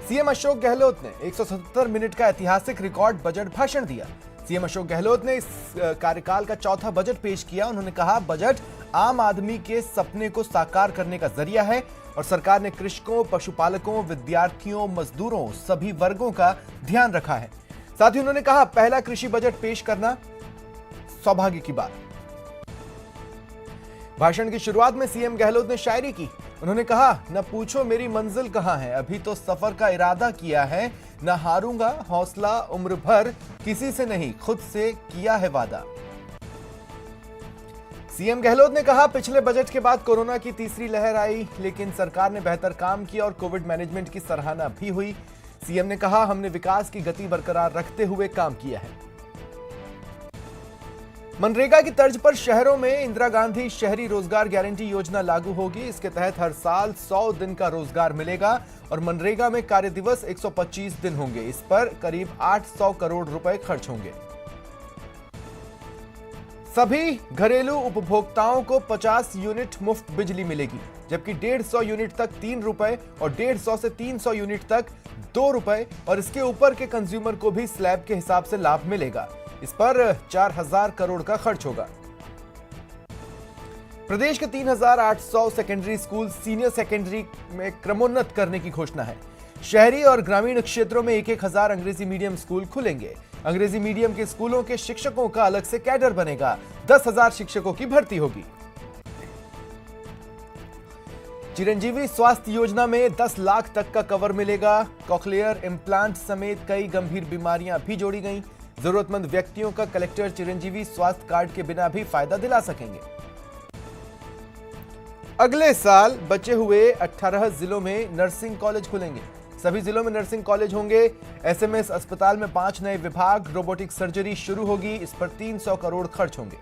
CM Ashok Gehlot ने 177 minute का ऐतिहासिक रिकॉर्ड बजट भाषण दिया। सीएम अशोक गहलोत ने इस कार्यकाल का चौथा बजट पेश किया। उन्होंने कहा, बजट आम आदमी के सपने को साकार करने का जरिया है और सरकार ने कृषकों, पशुपालकों, विद्यार्थियों, मजदूरों, सभी वर्गों का ध्यान रखा है। साथ ही उन्होंने कहा, पहला कृषि बजट पेश करना सौभाग्य की बात। भाषण की शुरुआत में सीएम गहलोत ने शायरी की। उन्होंने कहा, न पूछो मेरी मंजिल कहां है, अभी तो सफर का इरादा किया है, न हारूंगा, हौसला उम्र भर, किसी से नहीं खुद से किया है वादा। सीएम गहलोत ने कहा, पिछले बजट के बाद कोरोना की तीसरी लहर आई, लेकिन सरकार ने बेहतर काम किया और कोविड मैनेजमेंट की सराहना भी हुई। सीएम ने कहा, हमने विकास की गति बरकरार रखते हुए काम किया है। मनरेगा की तर्ज पर शहरों में इंदिरा गांधी शहरी रोजगार गारंटी योजना लागू होगी। इसके तहत हर साल 100 दिन का रोजगार मिलेगा और मनरेगा में कार्य दिवस 125 दिन होंगे। इस पर करीब 800 करोड़ रुपए खर्च होंगे। सभी घरेलू उपभोक्ताओं को 50 यूनिट मुफ्त बिजली मिलेगी, जबकि 150 यूनिट तक 3 रुपए और 150 से 300 यूनिट तक 2 रुपए और इसके ऊपर के कंज्यूमर को भी स्लैब के हिसाब से लाभ मिलेगा। इस पर 4000 करोड़ का खर्च होगा। प्रदेश के 3800 सेकेंडरी स्कूल सीनियर सेकेंडरी में क्रमोन्नत करने की घोषणा है। शहरी और ग्रामीण क्षेत्रों में 1000 अंग्रेजी मीडियम स्कूल खुलेंगे। अंग्रेजी मीडियम के स्कूलों के शिक्षकों का अलग से कैडर बनेगा। 10,000 शिक्षकों की भर्ती होगी। चिरंजीवी स्वास्थ्य योजना में 10 लाख तक का कवर मिलेगा। कॉकलियर इम्प्लांट समेत कई गंभीर बीमारियां भी जोड़ी गई। जरूरतमंद व्यक्तियों का कलेक्टर चिरंजीवी स्वास्थ्य कार्ड के बिना भी फायदा दिला सकेंगे। अगले साल बचे हुए 18 जिलों में नर्सिंग कॉलेज खुलेंगे। सभी जिलों में नर्सिंग कॉलेज होंगे। एसएमएस अस्पताल में 5 नए विभाग, रोबोटिक सर्जरी शुरू होगी। इस पर 300 करोड़ खर्च होंगे।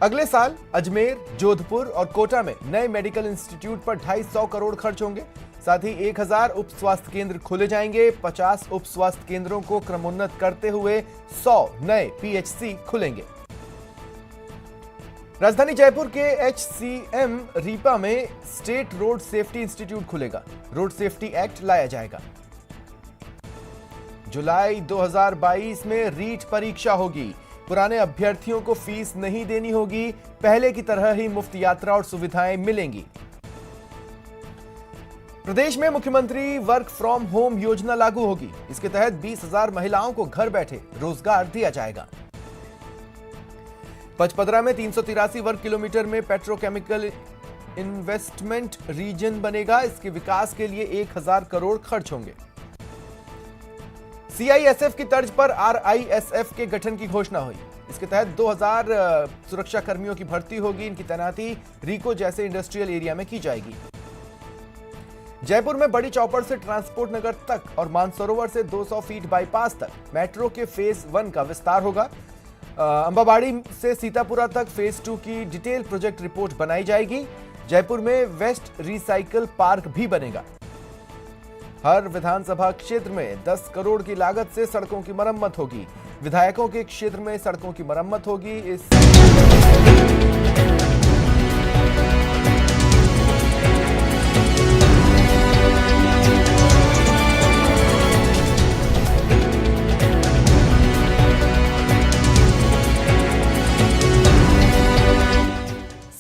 अगले साल अजमेर, जोधपुर और कोटा में नए मेडिकल इंस्टीट्यूट पर 250 करोड़ खर्च होंगे। साथ ही 1000 उप स्वास्थ्य केंद्र खोले जाएंगे। 50 उप स्वास्थ्य केंद्रों को क्रमोन्नत करते हुए 100 नए पीएचसी खुलेंगे। राजधानी जयपुर के एचसीएम रीपा में स्टेट रोड सेफ्टी इंस्टीट्यूट खुलेगा। रोड सेफ्टी एक्ट लाया जाएगा। जुलाई 2022 में रीट परीक्षा होगी। पुराने अभ्यर्थियों को फीस नहीं देनी होगी। पहले की तरह ही मुफ्त यात्रा और सुविधाएं मिलेंगी। प्रदेश में मुख्यमंत्री वर्क फ्रॉम होम योजना लागू होगी। इसके तहत 20,000 महिलाओं को घर बैठे रोजगार दिया जाएगा। पचपदरा में 383 वर्ग किलोमीटर में पेट्रोकेमिकल इन्वेस्टमेंट रीजन बनेगा। इसके विकास के लिए 1000 करोड़ खर्च होंगे। सीआईएसएफ की तर्ज पर आरआईएसएफ के गठन की घोषणा हुई। इसके तहत 2000 सुरक्षा कर्मियों की भर्ती होगी। इनकी तैनाती रीको जैसे इंडस्ट्रियल एरिया में की जाएगी। जयपुर में बड़ी चौपड़ से ट्रांसपोर्ट नगर तक और मानसरोवर से 200 फीट बाईपास तक मेट्रो के फेज 1 का विस्तार होगा। अंबाबाड़ी से सीतापुरा तक फेज 2 की डिटेल प्रोजेक्ट रिपोर्ट बनाई जाएगी। जयपुर में वेस्ट रिसाइकल पार्क भी बनेगा। हर विधानसभा क्षेत्र में 10 करोड़ की लागत से सड़कों की मरम्मत होगी। विधायकों के क्षेत्र में सड़कों की मरम्मत होगी। इस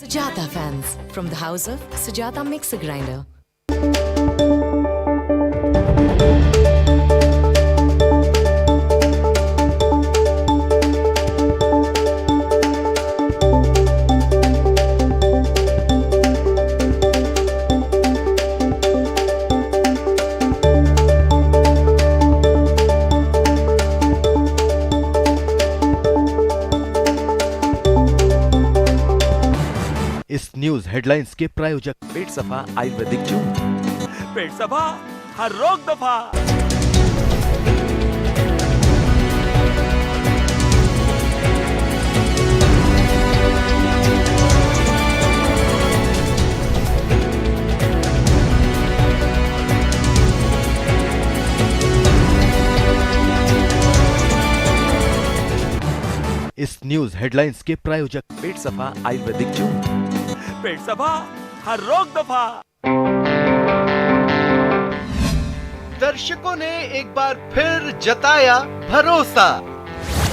Sujata fans from the house of Sujata Mixer Grinder. इस न्यूज हेडलाइंस के प्रायोजक पेट सफा आयुर्वेदिक चूर्ण। पेट सफा, हर रोग दफा। इस न्यूज हेडलाइंस के प्रायोजक पेट सफा आयुर्वेदिक चूर्ण। पेट सफा, हर रोग दफा। दर्शकों ने एक बार फिर जताया भरोसा।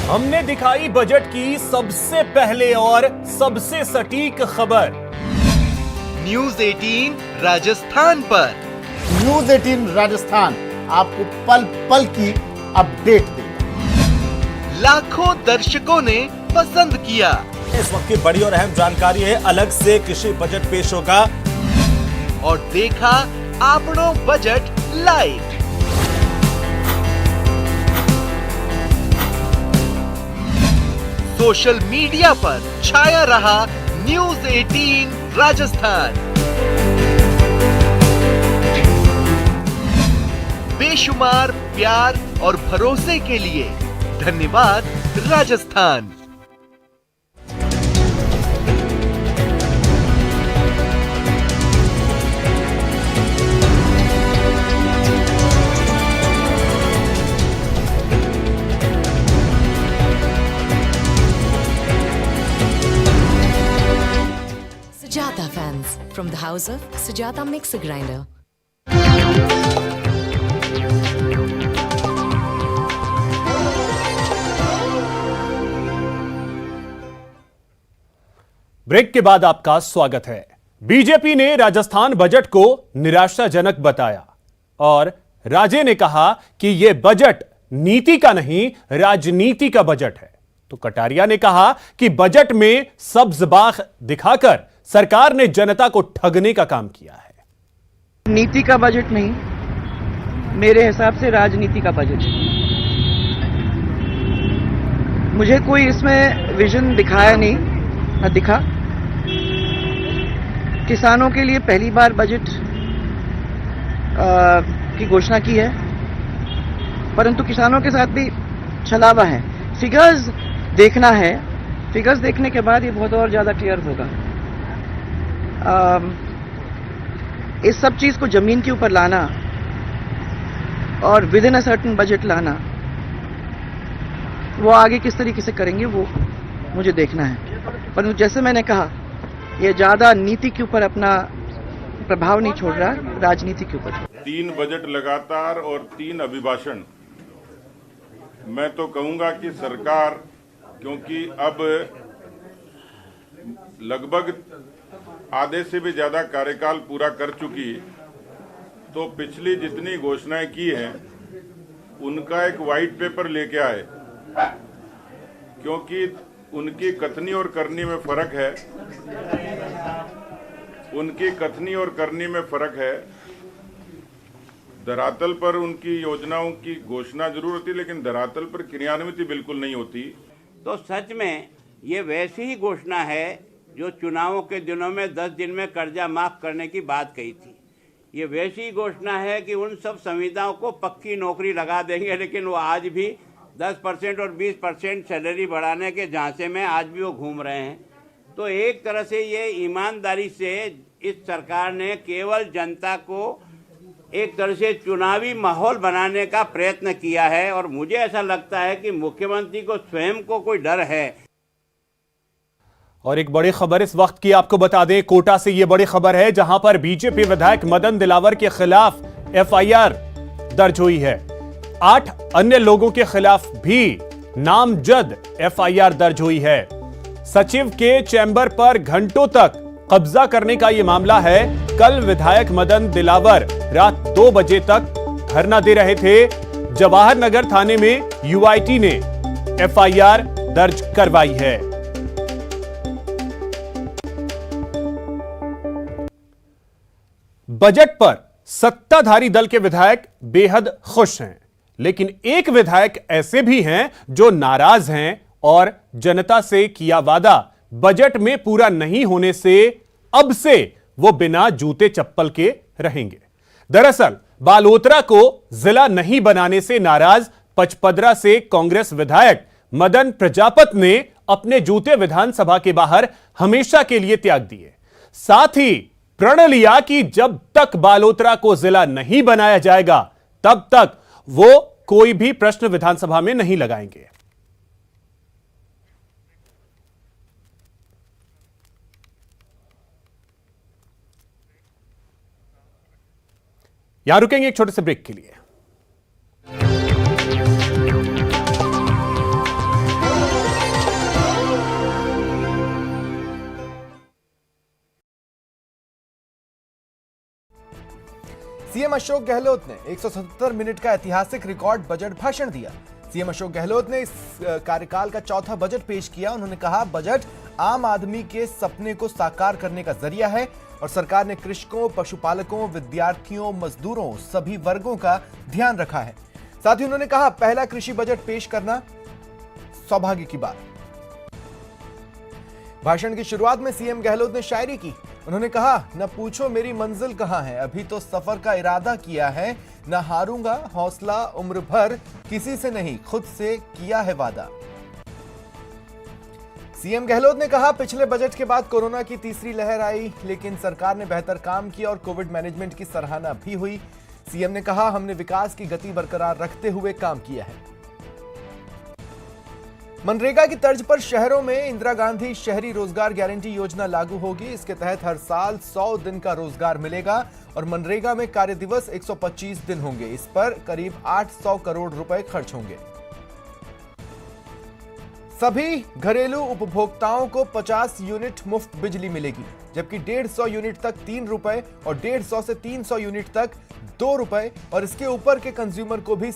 हमने दिखाई बजट की सबसे पहले और सबसे सटीक खबर। न्यूज 18 राजस्थान पर। न्यूज 18 राजस्थान आपको पल पल की अपडेट देगा। लाखों दर्शकों ने पसंद किया। इस वक्त की बड़ी और अहम जानकारी है, अलग से कृषि बजट पेश होगा और देखा आपनो बजट लाइव। सोशल मीडिया पर छाया रहा न्यूज 18 राजस्थान। बेशुमार प्यार और भरोसे के लिए धन्यवाद Rajasthan. Sujata fans from the house of Sujata Mixer Grinder. Break के बाद आपका स्वागत है। बीजेपी ने राजस्थान बजट को निराशाजनक बताया और राजे ने कहा कि यह बजट नीति का नहीं, राजनीति का बजट है। तो कटारिया ने कहा कि बजट में सब्ज बाग दिखाकर सरकार ने जनता को ठगने का काम किया है। नीति का बजट नहीं, मेरे हिसाब से राजनीति का बजट है। मुझे कोई इसमें विजन दिखाया नहीं, न दिखा। किसानों के लिए पहली बार बजट की घोषणा की है, परंतु किसानों के साथ भी छलावा है। फिगर्स देखना है, फिगर्स देखने के बाद ये बहुत और ज्यादा क्लियर होगा। इस सब चीज को जमीन के ऊपर लाना और with in a certain budget लाना, वो आगे किस तरीके से करेंगे वो मुझे देखना है। परंतु जैसे मैंने कहा, ये ज्यादा नीति के ऊपर अपना प्रभाव नहीं छोड़ रहा, राजनीति के ऊपर। 3 बजट लगातार और 3 अभिभाषण। मैं तो कहूंगा कि सरकार, क्योंकि अब लगभग आधे से भी ज्यादा कार्यकाल पूरा कर चुकी, तो पिछली जितनी घोषणाएं की हैं उनका एक व्हाइट पेपर लेके आए, क्योंकि उनकी कथनी और करनी में फर्क है। उनकी कथनी और करनी में फर्क है। धरातल पर उनकी योजनाओं की घोषणा जरूर होती, लेकिन धरातल पर क्रियान्वित बिल्कुल नहीं होती। तो सच में ये वैसी ही घोषणा है जो चुनावों के दिनों में 10 दिन में कर्जा माफ करने की बात कही थी। ये वैसी ही घोषणा है कि उन सब संविदाओं को पक्की नौकरी लगा देंगे, लेकिन वो आज भी 10% और 20% सैलरी बढ़ाने के झांसे में आज भी वो घूम रहे हैं। तो एक तरह से ये ईमानदारी से इस सरकार ने केवल जनता को एक तरह से चुनावी माहौल बनाने का प्रयत्न किया है, और मुझे ऐसा लगता है कि मुख्यमंत्री को स्वयं को कोई डर है। और एक बड़ी खबर इस वक्त की आपको बता दें, कोटा से यह बड़ी खबर है, जहां पर बीजेपी विधायक मदन दिलावर के खिलाफ एफआईआर दर्ज हुई है। 8 अन्य लोगों के खिलाफ भी नामजद एफआईआर दर्ज हुई है। सचिव के चैम्बर पर घंटों तक कब्जा करने का यह मामला है। कल विधायक मदन दिलावर रात 2 बजे तक धरना दे रहे थे। जवाहर नगर थाने में यूआईटी ने एफआईआर दर्ज करवाई है। बजट पर सत्ताधारी दल के विधायक बेहद खुश हैं, लेकिन एक विधायक ऐसे भी हैं जो नाराज हैं और जनता से किया वादा बजट में पूरा नहीं होने से अब से वो बिना जूते चप्पल के रहेंगे। दरअसल बालोतरा को जिला नहीं बनाने से नाराज पचपदरा से कांग्रेस विधायक मदन प्रजापत ने अपने जूते विधानसभा के बाहर हमेशा के लिए त्याग दिए। साथ ही प्रण लिया कि जब तक बालोतरा को जिला नहीं बनाया जाएगा तब तक वो कोई भी प्रश्न विधानसभा में नहीं लगाएंगे। यहां रुकेंगे एक छोटे से ब्रेक के लिए। सीएम अशोक गहलोत ने 177 मिनट का ऐतिहासिक रिकॉर्ड बजट भाषण दिया। सीएम अशोक गहलोत ने इस कार्यकाल का चौथा बजट पेश किया। उन्होंने कहा, बजट आम आदमी के सपने को साकार करने का जरिया है और सरकार ने कृषकों, पशुपालकों, विद्यार्थियों, मजदूरों सभी वर्गों का ध्यान रखा है। साथ ही उन्होंने कहा, पहला कृषि बजट पेश करना सौभाग्य की बात। भाषण की शुरुआत में सीएम गहलोत ने शायरी की। उन्होंने कहा, न पूछो मेरी मंजिल कहां है, अभी तो सफर का इरादा किया है, न हारूंगा, हौसला उम्र भर किसी से नहीं, खुद से किया है वादा। सीएम गहलोत ने कहा, पिछले बजट के बाद कोरोना की तीसरी लहर आई, लेकिन सरकार ने बेहतर काम किया और कोविड मैनेजमेंट की सराहना भी हुई। सीएम ने कहा, हमने विकास की गति बरकरार रखते हुए काम किया है। मनरेगा की तर्ज पर शहरों में इंदिरा गांधी शहरी रोजगार गारंटी योजना लागू होगी। इसके तहत हर साल 100 दिन का रोजगार मिलेगा और मनरेगा में कार्य दिवस 125 दिन होंगे। इस पर करीब 800 करोड़ रुपए खर्च होंगे। सभी घरेलू उपभोक्ताओं को 50 यूनिट मुफ्त बिजली मिलेगी, जबकि 150 यूनिट तक 3 रुपए और 150 से 300 यूनिट तक 2 रुपए और इसके ऊपर के कंज्यूमर को भी